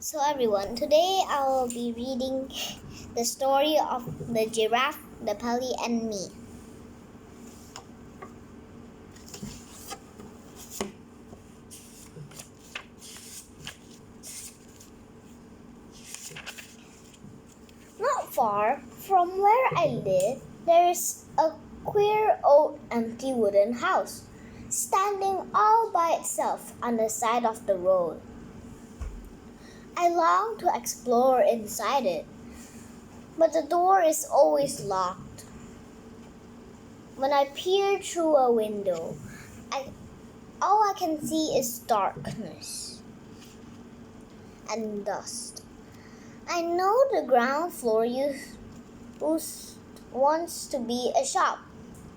So everyone, today I will be reading the story of the giraffe, the pelly, and me. Not far from where I live, there is a queer old empty wooden house, standing all by itself on the side of the road. I long to explore inside it, but the door is always locked. When I peer through a window, all I can see is darkness and dust. I know the ground floor used once to be a shop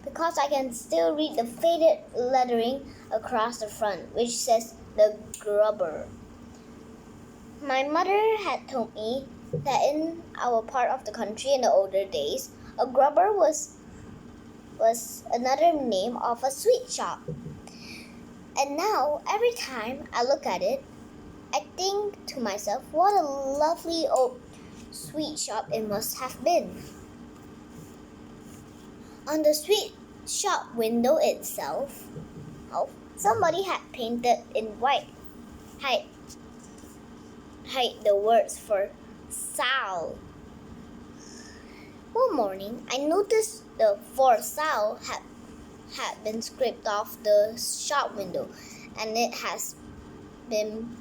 because I can still read the faded lettering across the front, which says the grubber. My mother had told me that in our part of the country in the older days, a grubber was another name of a sweet shop. And now, every time I look at it, I think to myself, what a lovely old sweet shop it must have been. On the sweet shop window itself, somebody had painted in white, hide the words for Sal. One morning, I noticed the for Sal had been scraped off the shop window, and it has been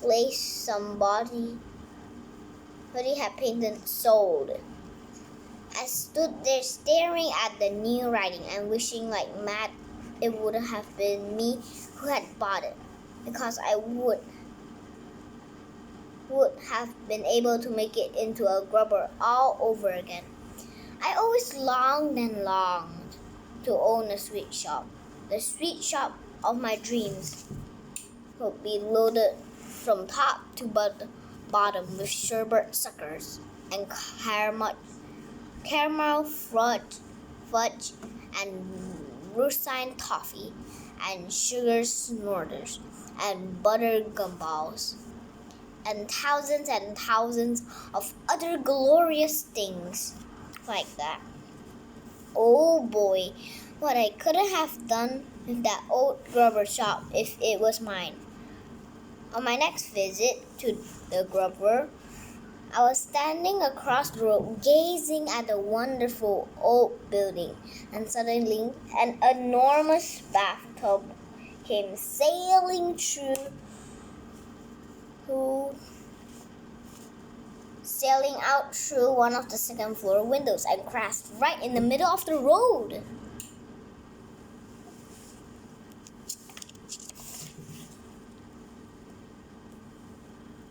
placed somebody had painted sold. I stood there staring at the new writing and wishing like mad it would have been me who had bought it, because I would have been able to make it into a grubber all over again. I always longed to own a sweet shop. The sweet shop of my dreams would be loaded from top to bottom with sherbet suckers and caramel fudge and rusine toffee and sugar snorters and butter gumballs and thousands of other glorious things like that. Oh boy, what I couldn't have done with that old grubber shop if it was mine. On my next visit to the grubber, I was standing across the road gazing at the wonderful old building, and suddenly an enormous bathtub came sailing out through one of the second floor windows and crashed right in the middle of the road.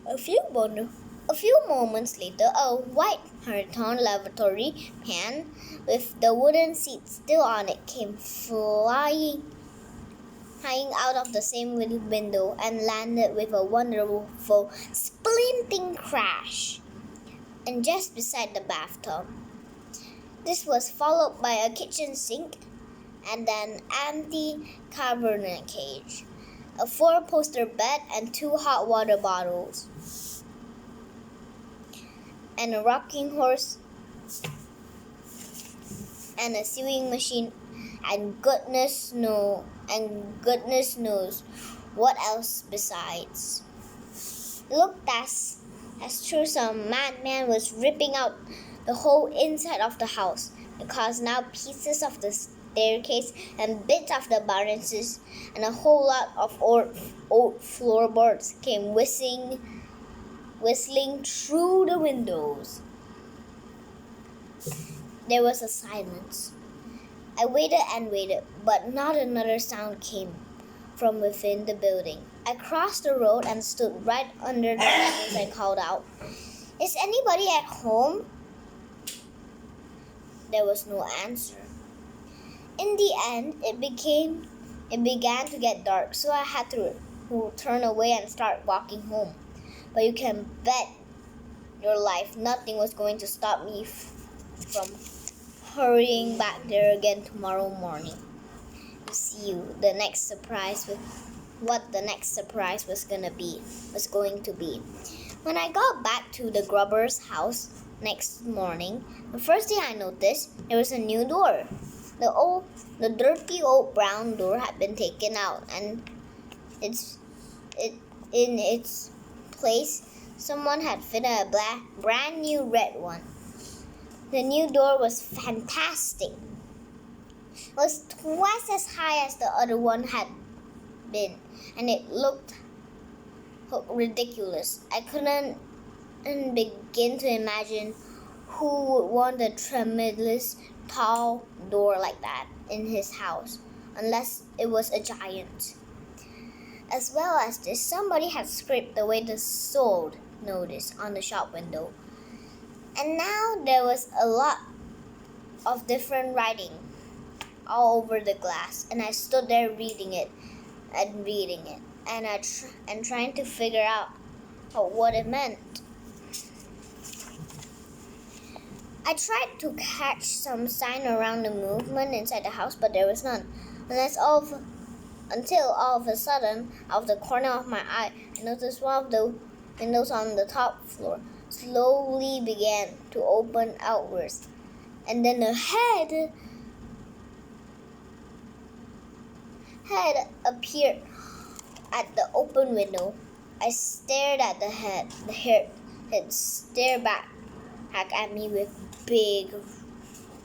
A few moments later, a white Hariton lavatory pan with the wooden seat still on it came flying out of the same window and landed with a wonderful splinting crash, and just beside the bathtub. This was followed by a kitchen sink and an empty cabinet cage, a four-poster bed and two hot water bottles, and a rocking horse and a sewing machine, and goodness knows what else besides. It looked as though some madman was ripping out the whole inside of the house, because now pieces of the staircase and bits of the balances and a whole lot of old floorboards came whistling through the windows. There was a silence. I waited and waited, but not another sound came from within the building. I crossed the road and stood right under the windows and called out, "Is anybody at home?" There was no answer. In the end, it began to get dark, so I had to turn away and start walking home. But you can bet your life nothing was going to stop me from hurrying back there again tomorrow morning to see the next surprise with what the next surprise was going to be. When I got back to the grubber's house next morning, the first thing I noticed, there was a new door. The dirty old brown door had been taken out, and in its place, someone had fitted a brand new red one. The new door was fantastic. It was twice as high as the other one had been, and it looked ridiculous. I couldn't begin to imagine who would want a tremendous tall door like that in his house, unless it was a giant. As well as this, somebody had scraped away the sold notice on the shop window, and now there was a lot of different writing all over the glass, and I stood there reading it and trying to figure out what it meant. I tried to catch some sign around the movement inside the house, but there was none. Until all of a sudden, out of the corner of my eye, I noticed one of the windows on the top floor slowly began to open outwards, and then a head appeared at the open window. I stared at the head. The head stared back at me with big,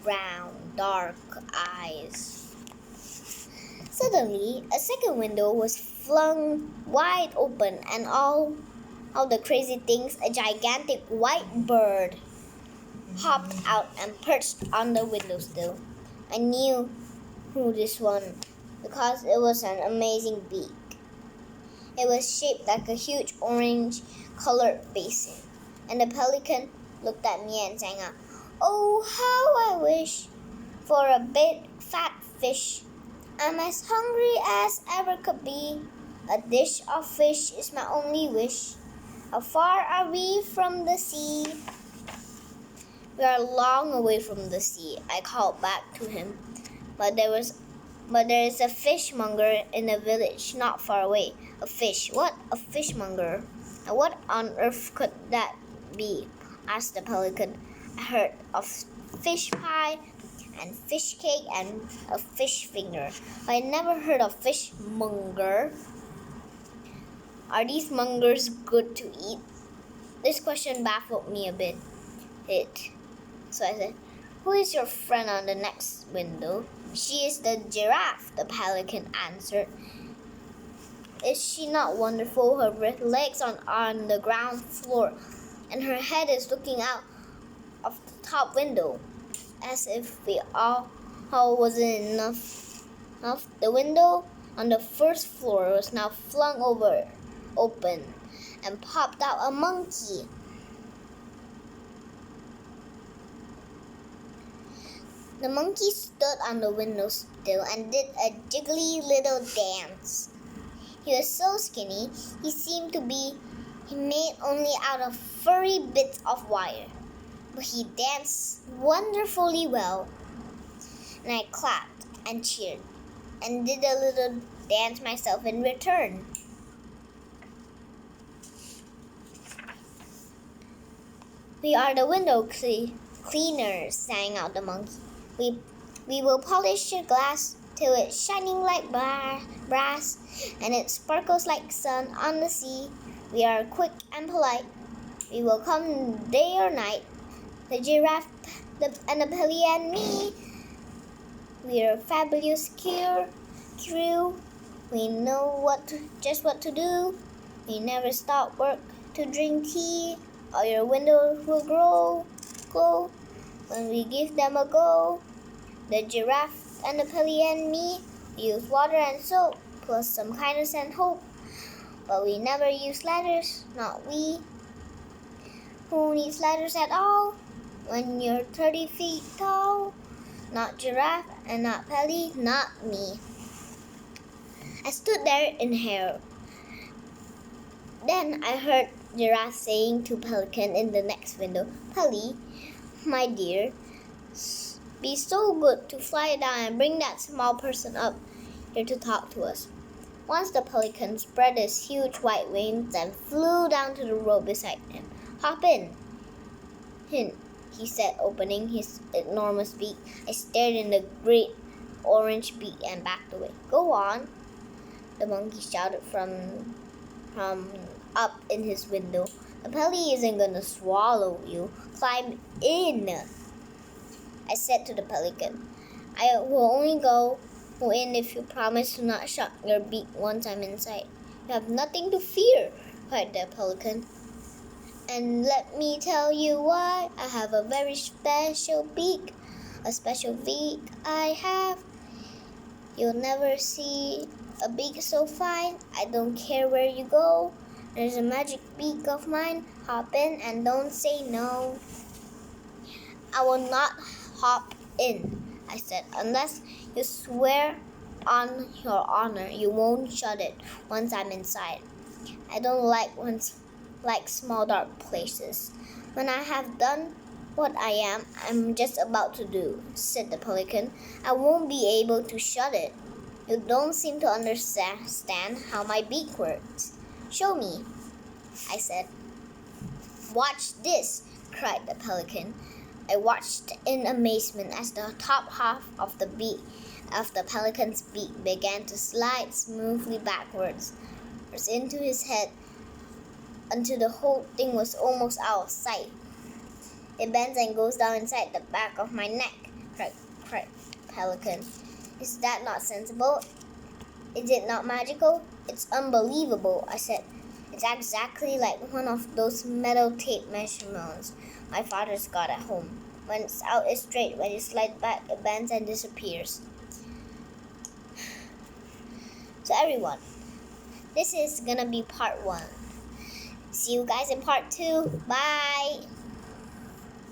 round, dark eyes. Suddenly, a second window was flung wide open, and all the crazy things, a gigantic white bird hopped out and perched on the windowsill. I knew who this one because it was an amazing beak. It was shaped like a huge orange-colored basin, and the pelican looked at me and sang out, "Oh, how I wish for a big fat fish. I'm as hungry as ever could be. A dish of fish is my only wish. How far are we from the sea?" "We are long away from the sea," I called back to him. But there is a fishmonger in the village not far away." "A fish? What? A fishmonger? And what on earth could that be?" asked the pelican. "I heard of fish pie and fish cake and a fish finger, but I never heard of fishmonger." "Are these mongers good to eat?" This question baffled me a bit. So I said, "Who is your friend on the next window?" "She is the giraffe," the pelican answered. "Is she not wonderful? Her legs are on the ground floor, and her head is looking out of the top window, as if we all wasn't enough. The window on the first floor was now flung open, and popped out a monkey. The monkey stood on the windowsill and did a jiggly little dance. He was so skinny, he seemed to be made only out of furry bits of wire. But he danced wonderfully well, and I clapped and cheered, and did a little dance myself in return. "We are the window cleaners," sang out the monkey. We will polish your glass till it's shining like brass, and it sparkles like sun on the sea. We are quick and polite. We will come day or night. The giraffe and the pelly and me. We are a fabulous crew. We know just what to do. We never stop work to drink tea. All your windows will glow when we give them a go. The giraffe and the pelly and me use water and soap, plus some kindness and hope. But we never use ladders, not we. Who needs ladders at all when you're 30 feet tall? Not giraffe and not pelly, not me." I stood there in horror. Then I heard giraffe saying to pelican in the next window, "Pelly, my dear, be so good to fly down and bring that small person up here to talk to us." Once the pelican spread his huge white wings and flew down to the road beside him. "Hop in," he said, opening his enormous beak. I stared in the great orange beak and backed away. "Go on," the monkey shouted from up in his window. "The pelly isn't gonna swallow you. Climb in," I said to the pelican. "I will only go in if you promise to not shut your beak once I'm inside." "You have nothing to fear," cried the pelican. "And let me tell you why. I have a very special beak. A special beak I have. You'll never see a beak so fine. I don't care where you go. There's a magic beak of mine. Hop in and don't say no." "I will not hop in," I said, "unless you swear on your honor you won't shut it once I'm inside. I don't like small dark places. When I have done what I'm just about to do," said the pelican, "I won't be able to shut it. You don't seem to understand how my beak works." "Show me," I said. "Watch this," cried the pelican. I watched in amazement as the top half of the pelican's beak began to slide smoothly backwards into his head until the whole thing was almost out of sight. "It bends and goes down inside the back of my neck," cried Pelican. "Is that not sensible? Is it not magical?" "It's unbelievable," I said. "It's exactly like one of those metal tape measurements my father's got at home. When it's out, it's straight. When you slide back, it bends and disappears." So everyone, this is gonna be part 1. See you guys in part 2. Bye!